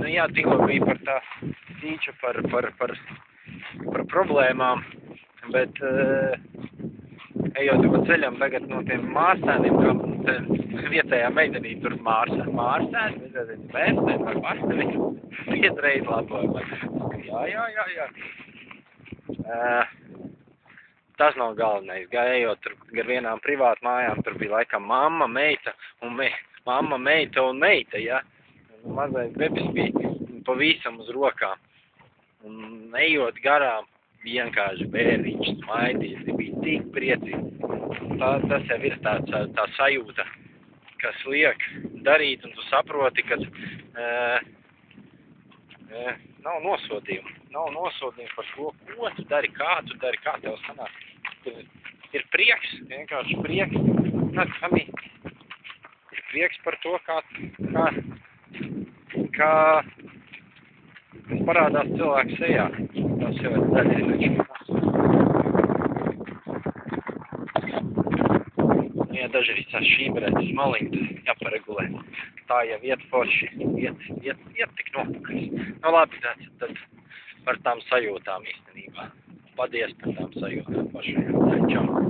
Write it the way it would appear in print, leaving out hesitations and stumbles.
Nu jā, tikko bija par tā tīču par problēmām, bet ejot pa ceļam tagad no tiem mārsēniem, kā vietējā meitenī tur mārsēni, bērstēni vai paštevi, 5 reizes labojumā. Jā. Tas nav galvenais. Ejot tur gar vienām privātu mājām, tur bija laikam mamma, meita un meita, ja. Mazais bebis bija pavisam uz rokām. Un ejot garām, vienkārši bērniņš smaidījis, bija tik priecīgs. Tas jau ir tā sajūta, kas liek darīt, un tu saproti, ka nav nosodījumu. Nav nosodījumu par to, ko tu dari, kā tev sanāk. Ir prieks, vienkārši prieks. Ir prieks par to, kā parādās cilvēku sejā. Tas jau ir daļai. Ja dažreiz tās šībrētas maliņas jāparegulē. Tā jau iet forši, iet tik nopakaļ. Nu labi, tad par tām sajūtām īstenībā. Paldies par tām sajūtām pašajām. Čau.